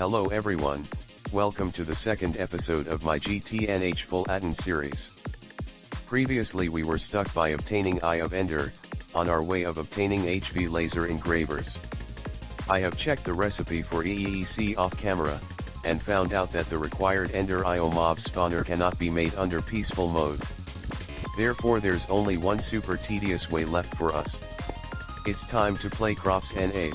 Hello everyone, welcome to the second episode of my GTNH full add-on series. Previously we were stuck by obtaining Eye of Ender, on our way of obtaining HV laser engravers. I have checked the recipe for EEC off camera, and found out that the required Ender IO mob spawner cannot be made under peaceful mode. Therefore there's only one super tedious way left for us. It's time to play WorkStation.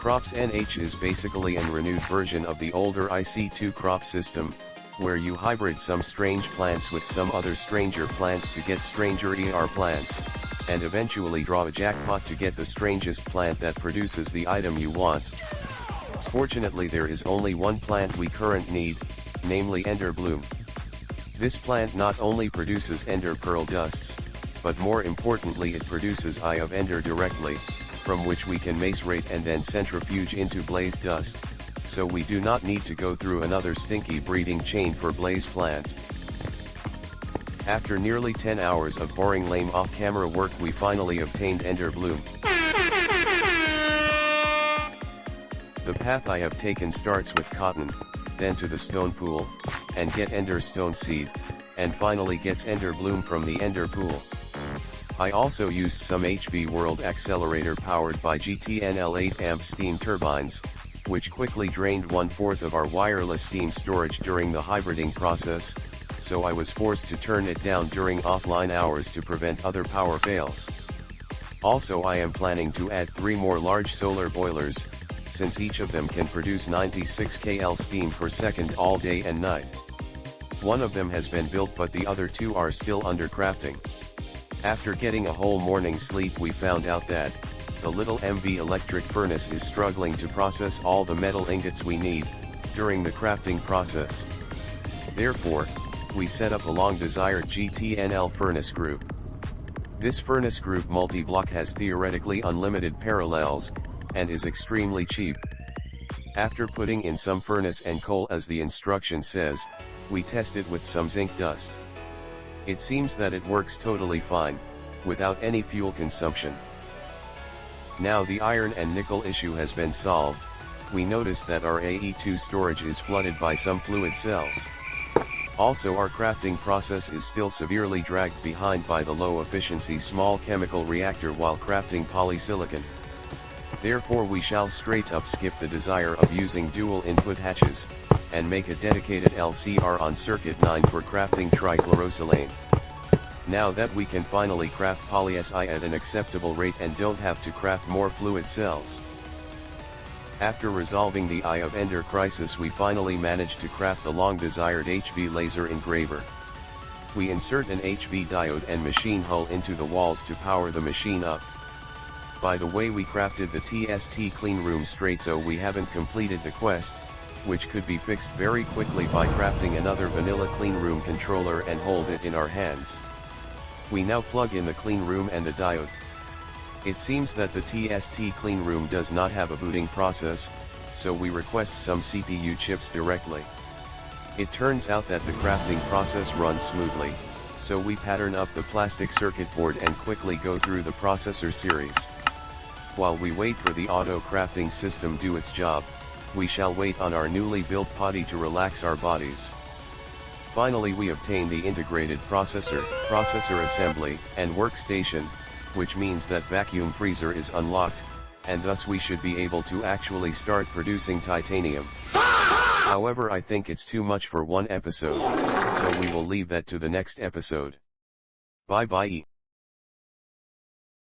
WorkStation is basically a renewed version of the older IC2 crop system, where you hybrid some strange plants with some other stranger plants to get stranger ER plants, and eventually draw a jackpot to get the strangest plant that produces the item you want. Fortunately there is only one plant we currently need, namely Ender Bloom. This plant not only produces Ender Pearl dusts, but more importantly it produces Eye of Ender directly, from which we can macerate and then centrifuge into blaze dust, so we do not need to go through another stinky breeding chain for blaze plant. After nearly 10 hours of boring lame off-camera work we finally obtained Ender Bloom. The path I have taken starts with cotton, then to the stone pool, and get Ender stone seed, and finally gets Ender Bloom from the Ender pool. I also used some HV World accelerator powered by GTNL 8 amp steam turbines, which quickly drained 1/4 of our wireless steam storage during the hybriding process, so I was forced to turn it down during offline hours to prevent other power fails. Also I am planning to add 3 more large solar boilers, since each of them can produce 96 kL steam per second all day and night. One of them has been built but the other 2 are still under crafting. After getting a whole morning's sleep we found out that the little MV electric furnace is struggling to process all the metal ingots we need during the crafting process. Therefore, we set up a long-desired GTNL furnace group. This furnace group multi-block has theoretically unlimited parallels, and is extremely cheap. After putting in some furnace and coal as the instruction says, we test it with some zinc dust. It seems that it works totally fine, without any fuel consumption. Now the iron and nickel issue has been solved, we noticed that our AE2 storage is flooded by some fluid cells. Also our crafting process is still severely dragged behind by the low efficiency small chemical reactor while crafting polysilicon. Therefore we shall straight up skip the desire of using dual input hatches, and make a dedicated LCR on circuit 9 for crafting trichlorosilane. Now that we can finally craft poly-Si at an acceptable rate and don't have to craft more fluid cells. After resolving the Eye of Ender crisis we finally managed to craft the long-desired HV laser engraver. We insert an HV diode and machine hull into the walls to power the machine up. By the way we crafted the TST cleanroom straight so we haven't completed the quest, which could be fixed very quickly by crafting another vanilla cleanroom controller and hold it in our hands. We now plug in the cleanroom and the diode. It seems that the TST cleanroom does not have a booting process, so we request some CPU chips directly. It turns out that the crafting process runs smoothly, so we pattern up the plastic circuit board and quickly go through the processor series. While we wait for the auto crafting system do its job, we shall wait on our newly built potty to relax our bodies. Finally we obtain the integrated processor assembly, and workstation, which means that vacuum freezer is unlocked, and thus we should be able to actually start producing titanium. However I think it's too much for one episode, so we will leave that to the next episode. Bye bye.